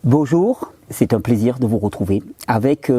Bonjour, c'est un plaisir de vous retrouver avec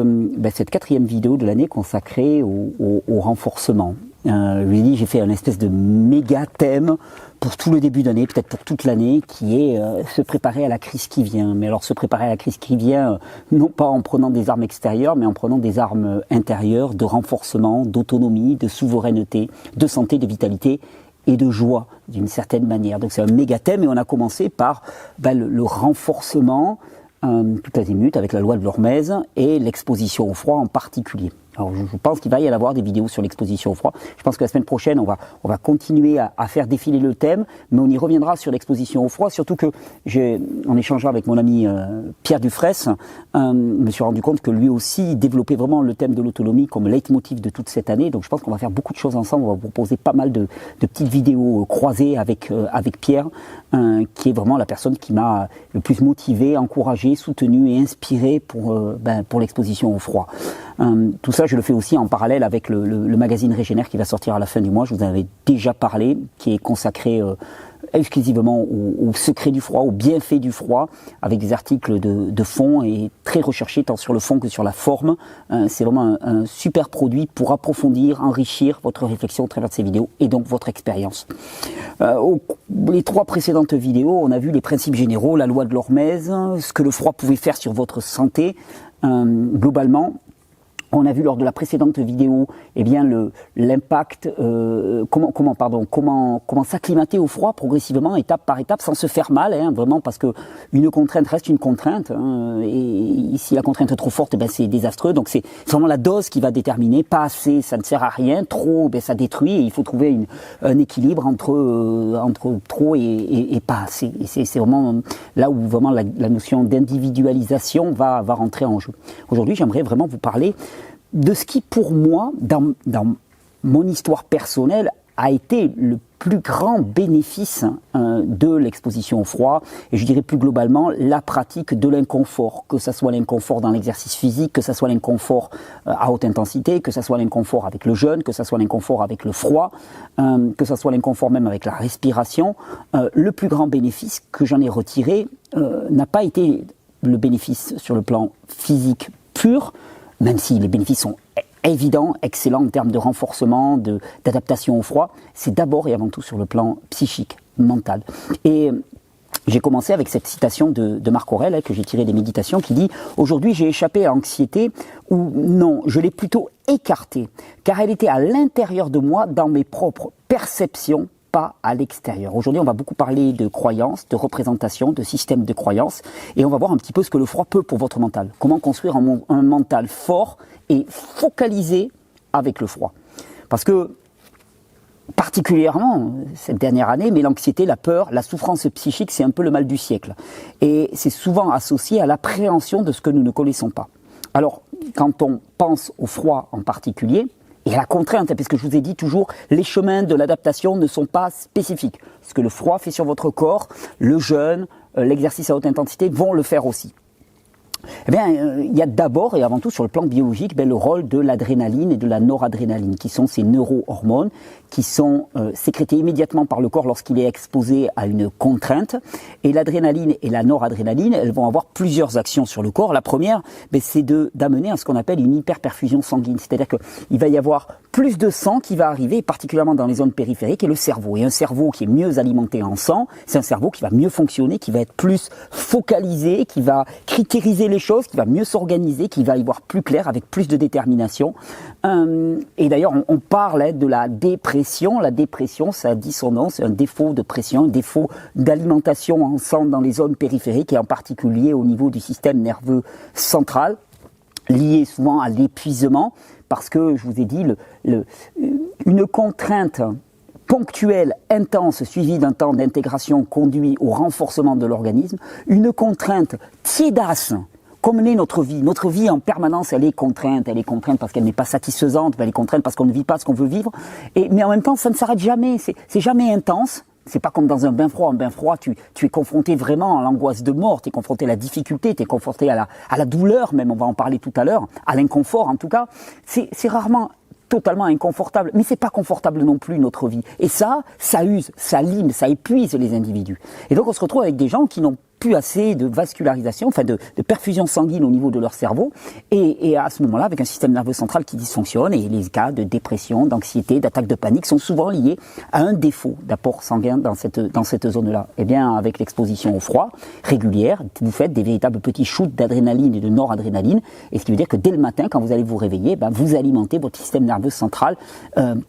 cette quatrième vidéo de l'année consacrée au renforcement. Je vous ai dit, j'ai fait un espèce de méga thème pour tout le début d'année, peut-être pour toute l'année, qui est se préparer à la crise qui vient. Mais alors se préparer à la crise qui vient, non pas en prenant des armes extérieures, mais en prenant des armes intérieures, de renforcement, d'autonomie, de souveraineté, de santé, de vitalité et de joie d'une certaine manière. Donc c'est un méga thème et on a commencé par le renforcement tout azimut avec la loi de l'Hormèse et l'exposition au froid en particulier. Alors je pense qu'il va y avoir des vidéos sur l'exposition au froid. Je pense que la semaine prochaine, on va continuer à faire défiler le thème, mais on y reviendra sur l'exposition au froid, surtout que en échangeant avec mon ami Pierre Dufresne, je me suis rendu compte que lui aussi développait vraiment le thème de l'autonomie comme leitmotiv de toute cette année. Donc je pense qu'on va faire beaucoup de choses ensemble. On va vous proposer pas mal de petites vidéos croisées avec Pierre, qui est vraiment la personne qui m'a le plus motivé, encouragé, soutenu et inspiré pour l'exposition au froid. Tout ça, je le fais aussi en parallèle avec le magazine Régénère qui va sortir à la fin du mois. Je vous en avais déjà parlé, qui est consacré exclusivement au secret du froid, aux bienfaits du froid, avec des articles de fond et très recherchés tant sur le fond que sur la forme. C'est vraiment un super produit pour approfondir, enrichir votre réflexion au travers de ces vidéos et donc votre expérience. Les trois précédentes vidéos, on a vu les principes généraux, la loi de l'Hormèse, ce que le froid pouvait faire sur votre santé globalement. On a vu lors de la précédente vidéo, l'impact, comment s'acclimater au froid progressivement, étape par étape, sans se faire mal, vraiment, parce que une contrainte reste une contrainte, et si la contrainte est trop forte, c'est désastreux. Donc c'est vraiment la dose qui va déterminer. Pas assez, ça ne sert à rien. Trop, ça détruit. Et il faut trouver un équilibre entre trop et pas assez. Et c'est vraiment là où vraiment la notion d'individualisation va rentrer en jeu. Aujourd'hui, j'aimerais vraiment vous parler de ce qui, pour moi, dans mon histoire personnelle, a été le plus grand bénéfice de l'exposition au froid, et je dirais plus globalement la pratique de l'inconfort, que ce soit l'inconfort dans l'exercice physique, que ce soit l'inconfort à haute intensité, que ce soit l'inconfort avec le jeûne, que ce soit l'inconfort avec le froid, que ce soit l'inconfort même avec la respiration. Le plus grand bénéfice que j'en ai retiré n'a pas été le bénéfice sur le plan physique pur, même si les bénéfices sont évidents, excellents en termes de renforcement, d'adaptation au froid, c'est d'abord et avant tout sur le plan psychique, mental. Et j'ai commencé avec cette citation de Marc Aurèle, que j'ai tirée des méditations, qui dit « Aujourd'hui, j'ai échappé à l'anxiété, ou non, je l'ai plutôt écartée, car elle était à l'intérieur de moi, dans mes propres perceptions, pas à l'extérieur. » Aujourd'hui, on va beaucoup parler de croyances, de représentation, de système de croyances, et on va voir un petit peu ce que le froid peut pour votre mental. Comment construire un mental fort et focalisé avec le froid. Parce que, particulièrement, cette dernière année, mais l'anxiété, la peur, la souffrance psychique, c'est un peu le mal du siècle. Et c'est souvent associé à l'appréhension de ce que nous ne connaissons pas. Alors, quand on pense au froid en particulier, et à la contrainte, parce que je vous ai dit toujours, les chemins de l'adaptation ne sont pas spécifiques. Ce que le froid fait sur votre corps, le jeûne, l'exercice à haute intensité vont le faire aussi. Il y a d'abord et avant tout sur le plan biologique le rôle de l'adrénaline et de la noradrénaline, qui sont ces neurohormones qui sont sécrétées immédiatement par le corps lorsqu'il est exposé à une contrainte. Et l'adrénaline et la noradrénaline, elles vont avoir plusieurs actions sur le corps. La première, c'est d'amener à ce qu'on appelle une hyperperfusion sanguine, c'est-à-dire qu'il va y avoir plus de sang qui va arriver, particulièrement dans les zones périphériques, et le cerveau. Et un cerveau qui est mieux alimenté en sang, c'est un cerveau qui va mieux fonctionner, qui va être plus focalisé, qui va critériser les choses, qui va mieux s'organiser, qui va y voir plus clair, avec plus de détermination. Et d'ailleurs, on parle de la dépression. La dépression, ça dit son nom, c'est un défaut de pression, un défaut d'alimentation en sang dans les zones périphériques, et en particulier au niveau du système nerveux central, lié souvent à l'épuisement, parce que, je vous ai dit, une contrainte ponctuelle, intense, suivie d'un temps d'intégration conduit au renforcement de l'organisme. Une contrainte tiédasse, comme l'est notre vie. Notre vie en permanence, elle est contrainte parce qu'elle n'est pas satisfaisante, elle est contrainte parce qu'on ne vit pas ce qu'on veut vivre. Mais en même temps, ça ne s'arrête jamais, c'est jamais intense. C'est pas comme dans un bain froid. Un bain froid, tu es confronté vraiment à l'angoisse de mort, tu es confronté à la difficulté, tu es confronté à la douleur, même on va en parler tout à l'heure, à l'inconfort en tout cas. C'est rarement totalement inconfortable, mais c'est pas confortable non plus notre vie. Et ça use, ça lime, ça épuise les individus. Et donc on se retrouve avec des gens qui n'ont plus assez de vascularisation, enfin de perfusion sanguine au niveau de leur cerveau, et à ce moment-là, avec un système nerveux central qui dysfonctionne, et les cas de dépression, d'anxiété, d'attaque de panique sont souvent liés à un défaut d'apport sanguin dans cette zone-là. Eh bien, avec l'exposition au froid régulière, vous faites des véritables petits shoots d'adrénaline et de noradrénaline, et ce qui veut dire que dès le matin, quand vous allez vous réveiller, vous alimentez votre système nerveux central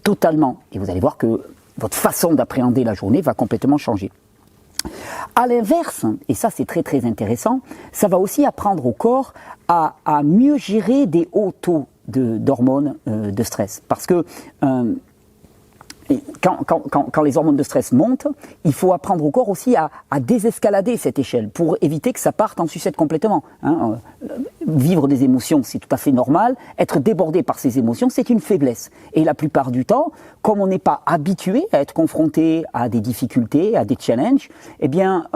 totalement, et vous allez voir que votre façon d'appréhender la journée va complètement changer. À l'inverse, et ça c'est très très intéressant, ça va aussi apprendre au corps à mieux gérer des hauts taux d'hormones de stress. Parce que quand les hormones de stress montent, il faut apprendre au corps aussi à désescalader cette échelle pour éviter que ça parte en sucette complètement. Vivre des émotions, c'est tout à fait normal. Être débordé par ces émotions, c'est une faiblesse. Et la plupart du temps, comme on n'est pas habitué à être confronté à des difficultés, à des challenges, eh bien,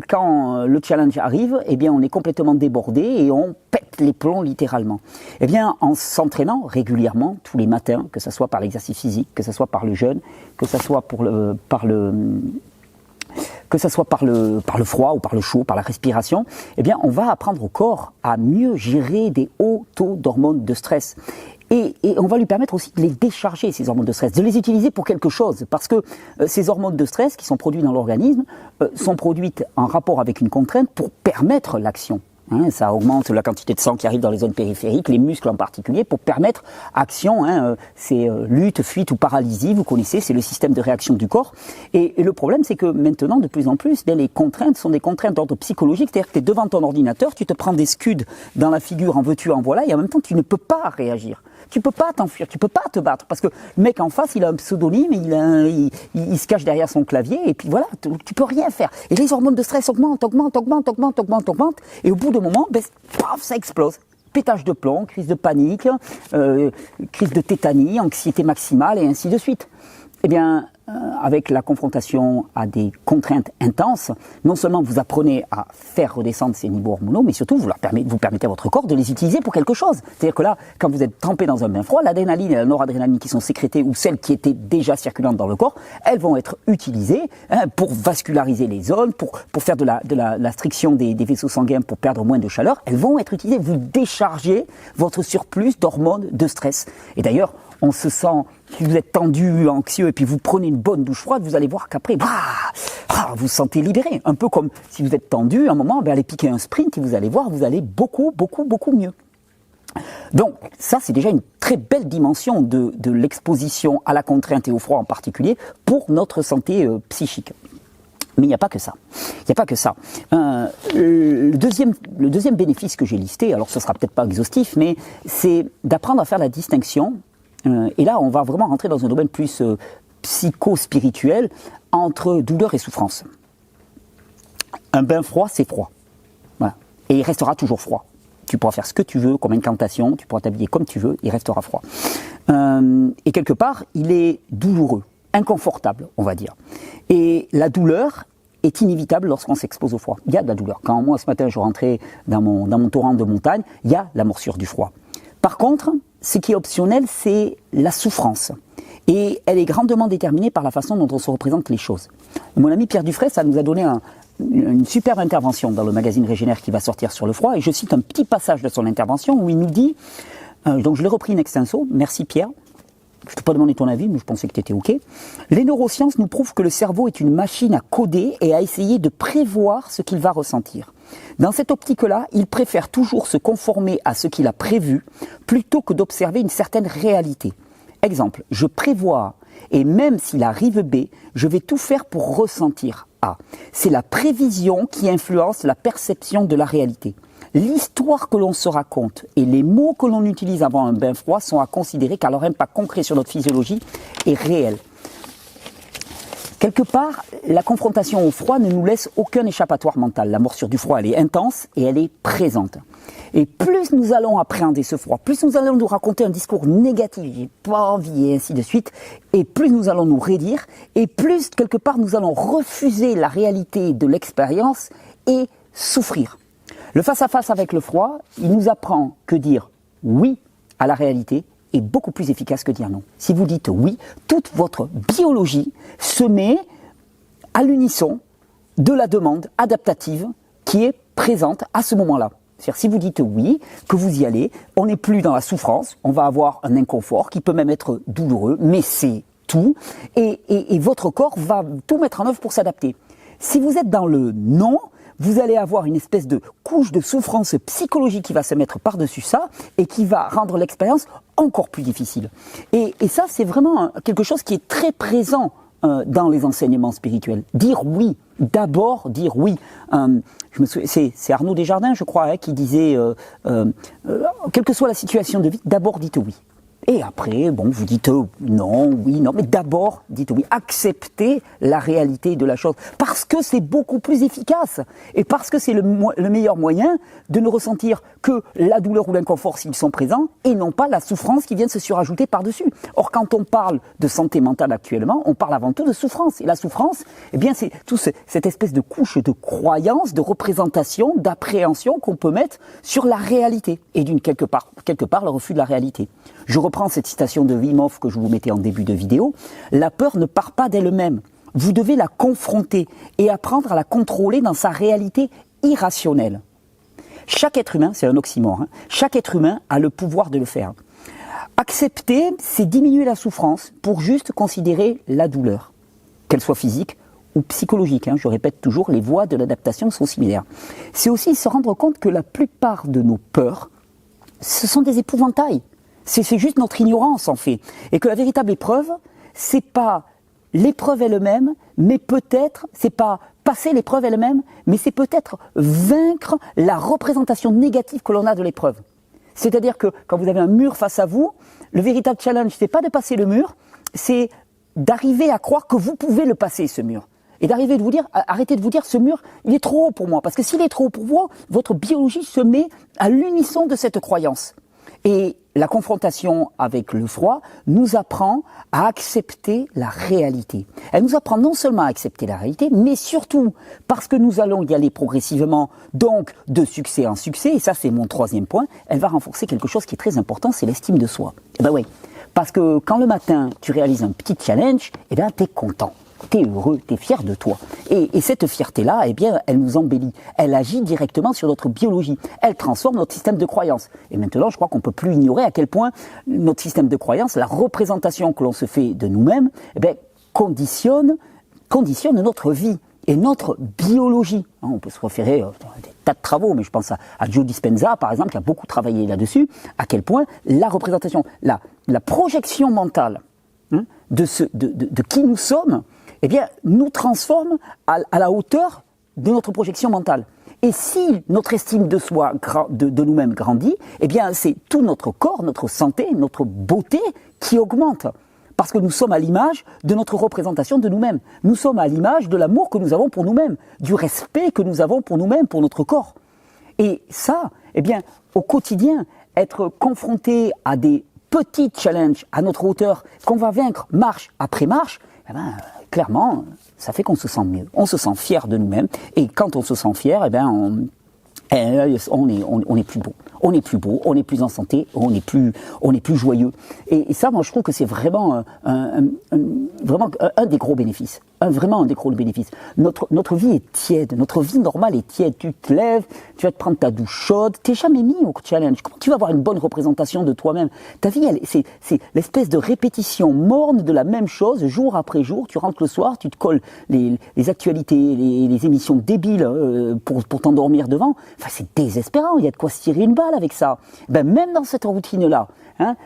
quand le challenge arrive, eh bien, on est complètement débordé et on pète les plombs littéralement. Eh bien, en s'entraînant régulièrement, tous les matins, que ce soit par l'exercice physique, que ce soit par le jeûne, que ce soit par le froid ou par le chaud, par la respiration, eh bien, on va apprendre au corps à mieux gérer des hauts taux d'hormones de stress. Et on va lui permettre aussi de les décharger, ces hormones de stress, de les utiliser pour quelque chose. Parce que ces hormones de stress qui sont produites dans l'organisme sont produites en rapport avec une contrainte pour permettre l'action. Ça augmente la quantité de sang qui arrive dans les zones périphériques, les muscles en particulier, pour permettre action. C'est lutte, fuite ou paralysie, vous connaissez, c'est le système de réaction du corps. Et le problème, c'est que maintenant, de plus en plus, les contraintes sont des contraintes d'ordre psychologique, c'est-à-dire que tu es devant ton ordinateur, tu te prends des scuds dans la figure, en veux-tu, en voilà, et en même temps, tu ne peux pas réagir. Tu peux pas t'enfuir, tu peux pas te battre, parce que le mec en face, il a un pseudonyme, il se cache derrière son clavier, et puis voilà, tu peux rien faire. Et les hormones de stress augmentent, et au bout d'un moment, paf, ça explose. Pétage de plomb, crise de panique, crise de tétanie, anxiété maximale, et ainsi de suite. Eh bien, avec la confrontation à des contraintes intenses, non seulement vous apprenez à faire redescendre ces niveaux hormonaux, mais surtout vous permettez à votre corps de les utiliser pour quelque chose. C'est-à-dire que là, quand vous êtes trempé dans un bain froid, l'adrénaline et la noradrénaline qui sont sécrétées, ou celles qui étaient déjà circulantes dans le corps, elles vont être utilisées pour vasculariser les zones, pour faire de la striction des vaisseaux sanguins pour perdre moins de chaleur. Elles vont être utilisées, vous déchargez votre surplus d'hormones de stress. Et d'ailleurs, on se sent, si vous êtes tendu, anxieux, et puis vous prenez une bonne douche froide, vous allez voir qu'après, vous vous sentez libéré. Un peu comme si vous êtes tendu, à un moment, allez piquer un sprint, et vous allez voir, vous allez beaucoup mieux. Donc, ça, c'est déjà une très belle dimension de l'exposition à la contrainte et au froid en particulier pour notre santé psychique. Mais il n'y a pas que ça. Le deuxième bénéfice que j'ai listé, alors ce sera peut-être pas exhaustif, mais c'est d'apprendre à faire la distinction. Et là, on va vraiment rentrer dans un domaine plus psycho-spirituel entre douleur et souffrance. Un bain froid, c'est froid. Voilà. Et il restera toujours froid. Tu pourras faire ce que tu veux comme incantation, tu pourras t'habiller comme tu veux, il restera froid. Et quelque part, il est douloureux, inconfortable, on va dire. Et la douleur est inévitable lorsqu'on s'expose au froid. Il y a de la douleur. Quand moi, ce matin, je rentrais dans mon torrent de montagne, il y a la morsure du froid. Par contre, ce qui est optionnel, c'est la souffrance. Et elle est grandement déterminée par la façon dont on se représente les choses. Mon ami Pierre Dufray, ça nous a donné une superbe intervention dans le magazine Régénère qui va sortir sur le froid. Et je cite un petit passage de son intervention où il nous dit, donc je l'ai repris in extenso, merci Pierre, je ne t'ai pas demandé ton avis, mais je pensais que tu étais OK. Les neurosciences nous prouvent que le cerveau est une machine à coder et à essayer de prévoir ce qu'il va ressentir. Dans cette optique-là, il préfère toujours se conformer à ce qu'il a prévu plutôt que d'observer une certaine réalité. Exemple, je prévois, et même s'il arrive B, je vais tout faire pour ressentir A. C'est la prévision qui influence la perception de la réalité. L'histoire que l'on se raconte et les mots que l'on utilise avant un bain froid sont à considérer car leur impact concret sur notre physiologie est réel. Quelque part, la confrontation au froid ne nous laisse aucun échappatoire mental. La morsure du froid, elle est intense et elle est présente. Et plus nous allons appréhender ce froid, plus nous allons nous raconter un discours négatif, j'ai pas envie et ainsi de suite, et plus nous allons nous raidir, et plus quelque part nous allons refuser la réalité de l'expérience et souffrir. Le face-à-face avec le froid, il nous apprend que dire oui à la réalité est beaucoup plus efficace que dire non. Si vous dites oui, toute votre biologie se met à l'unisson de la demande adaptative qui est présente à ce moment-là. C'est-à-dire, si vous dites oui, que vous y allez, on n'est plus dans la souffrance, on va avoir un inconfort qui peut même être douloureux, mais c'est tout, et votre corps va tout mettre en œuvre pour s'adapter. Si vous êtes dans le non, vous allez avoir une espèce de couche de souffrance psychologique qui va se mettre par-dessus ça et qui va rendre l'expérience encore plus difficile. Et ça, c'est vraiment quelque chose qui est très présent dans les enseignements spirituels. Dire oui, d'abord dire oui. C'est Arnaud Desjardins, je crois, hein, qui disait quelle que soit la situation de vie, d'abord dites oui. Et après, bon, vous dites non, oui, non, mais d'abord, dites oui. Acceptez la réalité de la chose. Parce que c'est beaucoup plus efficace. Et parce que c'est le meilleur moyen de ne ressentir que la douleur ou l'inconfort s'ils sont présents, et non pas la souffrance qui vient de se surajouter par-dessus. Or, quand on parle de santé mentale actuellement, on parle avant tout de souffrance. Et la souffrance, eh bien, c'est toute cette espèce de couche de croyance, de représentation, d'appréhension qu'on peut mettre sur la réalité. Et quelque part, le refus de la réalité. Je reprends cette citation de Wim Hof que je vous mettais en début de vidéo. La peur ne part pas d'elle-même. Vous devez la confronter et apprendre à la contrôler dans sa réalité irrationnelle. Chaque être humain, c'est un oxymore, hein, chaque être humain a le pouvoir de le faire. Accepter, c'est diminuer la souffrance pour juste considérer la douleur, qu'elle soit physique ou psychologique. Hein, je répète toujours, les voies de l'adaptation sont similaires. C'est aussi se rendre compte que la plupart de nos peurs, ce sont des épouvantails. C'est juste notre ignorance en fait. Et que la véritable épreuve, c'est pas l'épreuve elle-même, mais peut-être, c'est pas passer l'épreuve elle-même, mais c'est peut-être vaincre la représentation négative que l'on a de l'épreuve. C'est-à-dire que quand vous avez un mur face à vous, le véritable challenge, c'est pas de passer le mur, c'est d'arriver à croire que vous pouvez le passer, ce mur. Et d'arriver de vous dire, arrêtez de vous dire, ce mur, il est trop haut pour moi. Parce que s'il est trop haut pour vous, votre biologie se met à l'unisson de cette croyance. Et la confrontation avec le froid nous apprend à accepter la réalité. Elle nous apprend non seulement à accepter la réalité, mais surtout, parce que nous allons y aller progressivement, donc de succès en succès, et ça c'est mon troisième point, elle va renforcer quelque chose qui est très important, c'est l'estime de soi. Eh ben oui, parce que quand le matin tu réalises un petit challenge, eh ben t'es content. T'es heureux, t'es fier de toi. Et cette fierté-là, eh bien, elle nous embellit. Elle agit directement sur notre biologie. Elle transforme notre système de croyance. Et maintenant, je crois qu'on peut plus ignorer à quel point notre système de croyance, la représentation que l'on se fait de nous-mêmes, eh bien, conditionne notre vie et notre biologie. On peut se référer à des tas de travaux, mais je pense à Joe Dispenza, par exemple, qui a beaucoup travaillé là-dessus, à quel point la représentation, la projection mentale de qui nous sommes, eh bien, nous transforme à la hauteur de notre projection mentale. Et si notre estime de soi, de nous-mêmes grandit, eh bien, c'est tout notre corps, notre santé, notre beauté qui augmente. Parce que nous sommes à l'image de notre représentation de nous-mêmes. Nous sommes à l'image de l'amour que nous avons pour nous-mêmes, du respect que nous avons pour nous-mêmes, pour notre corps. Et ça, eh bien, au quotidien, être confronté à des petits challenges à notre hauteur qu'on va vaincre marche après marche, eh ben, clairement, ça fait qu'on se sent mieux. On se sent fier de nous-mêmes. Et quand on se sent fier, eh ben, on est plus beau. On est plus beau, on est plus en santé, on est plus joyeux. Et ça, moi, je trouve que c'est vraiment vraiment un des gros bénéfices. Vraiment un des gros bénéfices. Notre vie est tiède, notre vie normale est tiède. Tu te lèves, tu vas te prendre ta douche chaude, t'es jamais mis au challenge. Comment tu vas avoir une bonne représentation de toi-même? Ta vie, c'est l'espèce de répétition morne de la même chose, jour après jour. Tu rentres le soir, tu te colles les actualités, les émissions débiles pour t'endormir devant. Enfin, c'est désespérant, il y a de quoi se tirer une balle avec ça. Ben, même dans cette routine-là, hein,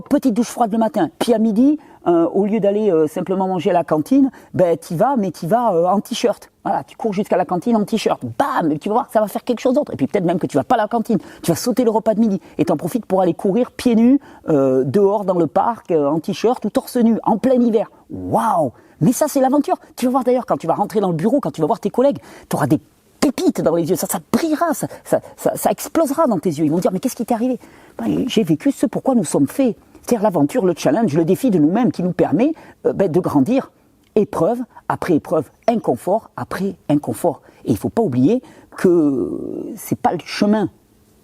petite douche froide le matin, puis à midi, au lieu d'aller simplement manger à la cantine, ben t'y vas, mais t'y vas en t-shirt. Voilà, tu cours jusqu'à la cantine en t-shirt. Bam, tu vas voir que ça va faire quelque chose d'autre. Et puis peut-être même que tu vas pas à la cantine, tu vas sauter le repas de midi et t'en profites pour aller courir pieds nus dehors dans le parc en t-shirt ou torse nu en plein hiver. Waouh! Mais ça c'est l'aventure. Tu vas voir d'ailleurs quand tu vas rentrer dans le bureau, quand tu vas voir tes collègues, tu auras des pépites dans les yeux, ça brillera, ça explosera dans tes yeux. Ils vont dire mais qu'est-ce qui t'est arrivé? Ben, j'ai vécu ce pourquoi nous sommes faits. C'est-à-dire l'aventure, le challenge, le défi de nous-mêmes qui nous permet de grandir épreuve après épreuve, inconfort après inconfort. Et il ne faut pas oublier que c'est pas le chemin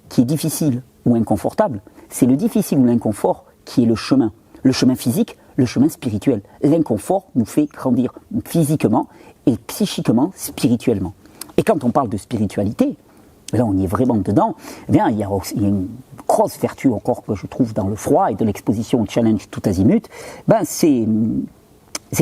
qui est difficile ou inconfortable, c'est le difficile ou l'inconfort qui est le chemin. Le chemin physique, le chemin spirituel. L'inconfort nous fait grandir physiquement et psychiquement, spirituellement. Et quand on parle de spiritualité, là on y est vraiment dedans, eh bien, il y a une grosse vertu encore que je trouve dans le froid et de l'exposition au challenge tout azimut, ben c'est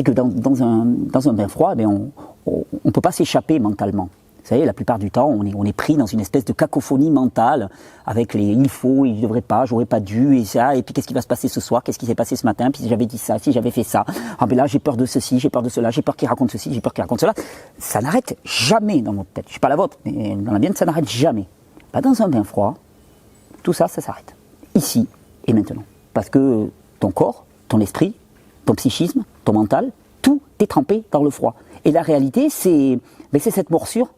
que dans un bain froid, eh bien, on ne peut pas s'échapper mentalement. Vous savez, la plupart du temps, on est pris dans une espèce de cacophonie mentale avec les il faut, il ne devrait pas, j'aurais pas dû, et ça, et puis qu'est-ce qui va se passer ce soir, qu'est-ce qui s'est passé ce matin, puis si j'avais dit ça, si j'avais fait ça, ah ben là j'ai peur de ceci, j'ai peur de cela, j'ai peur qu'il raconte ceci, j'ai peur qu'il raconte cela. Ça n'arrête jamais dans notre tête. Je ne suis pas la vôtre, mais dans la mienne, ça n'arrête jamais. Bah, dans un bain froid, tout ça, ça s'arrête. Ici et maintenant. Parce que ton corps, ton esprit, ton psychisme, ton mental, tout est trempé dans le froid. Et la réalité, c'est cette morsure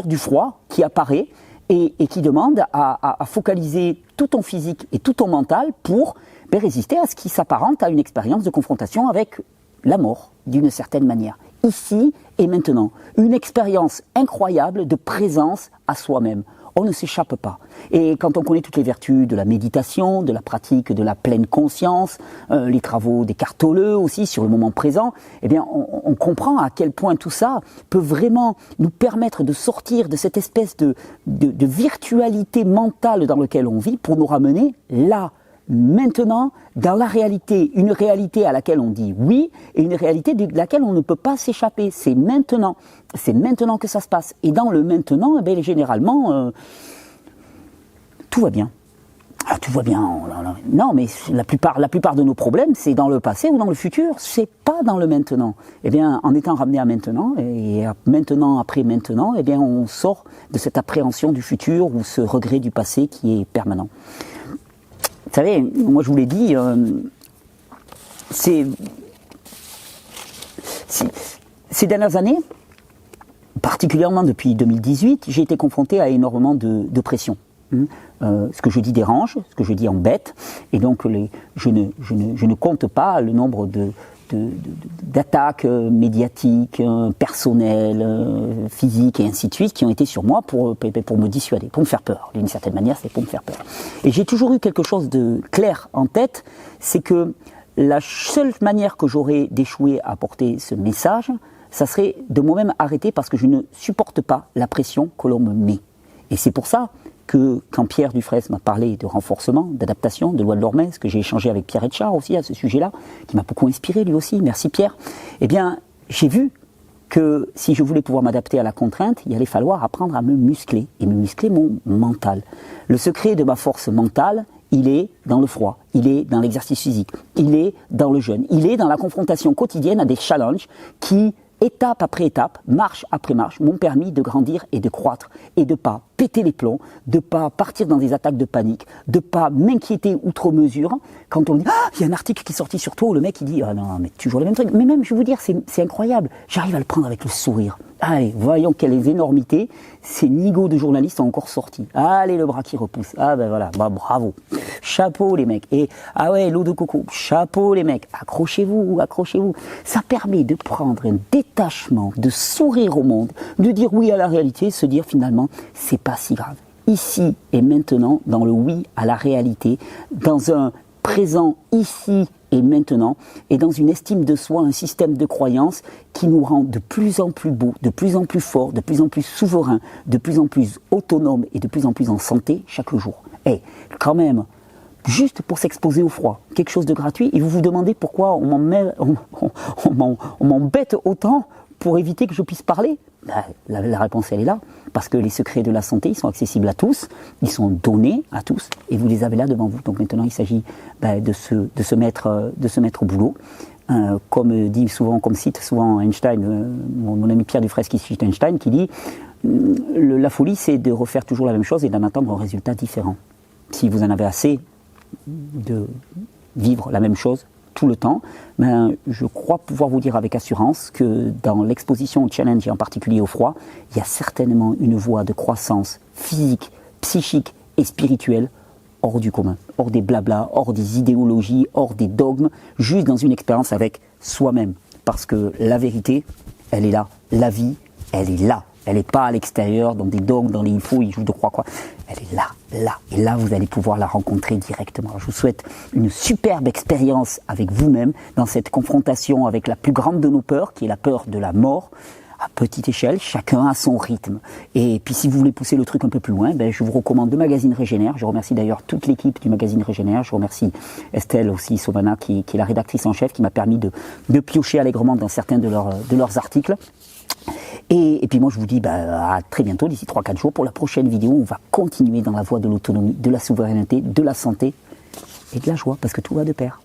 du froid qui apparaît et qui demande à focaliser tout ton physique et tout ton mental pour résister à ce qui s'apparente à une expérience de confrontation avec la mort, d'une certaine manière. Ici et maintenant. Une expérience incroyable de présence à soi-même. On ne s'échappe pas. Et quand on connaît toutes les vertus de la méditation, de la pratique de la pleine conscience, les travaux d'Eckhart Tolle aussi sur le moment présent, eh bien on comprend à quel point tout ça peut vraiment nous permettre de sortir de cette espèce de virtualité mentale dans laquelle on vit pour nous ramener là, maintenant, dans la réalité, une réalité à laquelle on dit oui et une réalité de laquelle on ne peut pas s'échapper. C'est maintenant que ça se passe. Et dans le maintenant, eh bien, généralement, tout va bien. Ah, tout va bien. Non, mais la plupart de nos problèmes, c'est dans le passé ou dans le futur. C'est pas dans le maintenant. Eh bien, en étant ramené à maintenant et maintenant après maintenant, eh bien, on sort de cette appréhension du futur ou ce regret du passé qui est permanent. Vous savez, moi je vous l'ai dit, ces dernières années, particulièrement depuis 2018, j'ai été confronté à énormément de pression. Ce que je dis dérange, ce que je dis embête, et donc je ne compte pas le nombre d'attaques médiatiques, personnelles, physiques et ainsi de suite qui ont été sur moi pour me dissuader, pour me faire peur. D'une certaine manière, c'est pour me faire peur. Et j'ai toujours eu quelque chose de clair en tête, c'est que la seule manière que j'aurais d'échouer à porter ce message, ça serait de moi-même arrêter parce que je ne supporte pas la pression que l'on me met. Et c'est pour ça que quand Pierre Dufresne m'a parlé de renforcement, d'adaptation, de loi de l'Hormèse, que j'ai échangé avec Pierre Etchard aussi à ce sujet-là, qui m'a beaucoup inspiré lui aussi, merci Pierre, eh bien j'ai vu que si je voulais pouvoir m'adapter à la contrainte, il allait falloir apprendre à me muscler, et me muscler mon mental. Le secret de ma force mentale, il est dans le froid, il est dans l'exercice physique, il est dans le jeûne, il est dans la confrontation quotidienne à des challenges qui, étape après étape, marche après marche, m'ont permis de grandir et de croître et de pas péter les plombs, de pas partir dans des attaques de panique, de pas m'inquiéter outre mesure quand on dit « Ah, il y a un article qui est sorti sur toi » où le mec il dit « Ah non, mais toujours les mêmes trucs ». Mais même, je vais vous dire, c'est incroyable. J'arrive à le prendre avec le sourire. Allez, voyons quelles énormités ces nigauds de journalistes ont encore sortis. Allez, le bras qui repousse. Ah ben voilà, bah, bravo. Chapeau les mecs. Et ah ouais, l'eau de coco. Chapeau les mecs. Accrochez-vous, accrochez-vous. Ça permet de prendre un détachement, de sourire au monde, de dire oui à la réalité, se dire finalement, c'est pas si grave. Ici et maintenant, dans le oui à la réalité, dans un présent ici et maintenant, et dans une estime de soi, un système de croyance qui nous rend de plus en plus beaux, de plus en plus forts, de plus en plus souverains, de plus en plus autonomes et de plus en plus en santé chaque jour. Et quand même, juste pour s'exposer au froid, quelque chose de gratuit, et vous vous demandez pourquoi on m'embête autant pour éviter que je puisse parler. La réponse, elle est là, parce que les secrets de la santé, ils sont accessibles à tous, ils sont donnés à tous, et vous les avez là devant vous. Donc maintenant, il s'agit de se mettre au boulot. Comme cite souvent Einstein, mon ami Pierre Dufresne qui cite Einstein, qui dit la folie, c'est de refaire toujours la même chose et d'en attendre un résultat différent. Si vous en avez assez de vivre la même chose tout le temps, je crois pouvoir vous dire avec assurance que dans l'exposition au challenge et en particulier au froid, il y a certainement une voie de croissance physique, psychique et spirituelle hors du commun, hors des blablas, hors des idéologies, hors des dogmes, juste dans une expérience avec soi-même. Parce que la vérité, elle est là. La vie, elle est là. Elle n'est pas à l'extérieur, dans des dogmes, dans les il faut, il joue de croix, quoi. Elle est là, là. Et là, vous allez pouvoir la rencontrer directement. Je vous souhaite une superbe expérience avec vous-même dans cette confrontation avec la plus grande de nos peurs, qui est la peur de la mort, à petite échelle, chacun à son rythme. Et puis si vous voulez pousser le truc un peu plus loin, je vous recommande le magazine Régénère. Je remercie d'ailleurs toute l'équipe du magazine Régénère. Je remercie Estelle aussi, Sovana, qui est la rédactrice en chef, qui m'a permis de piocher allègrement dans certains de leurs articles. Et puis moi je vous dis à très bientôt, d'ici 3-4 jours, pour la prochaine vidéo. On va continuer dans la voie de l'autonomie, de la souveraineté, de la santé et de la joie, parce que tout va de pair.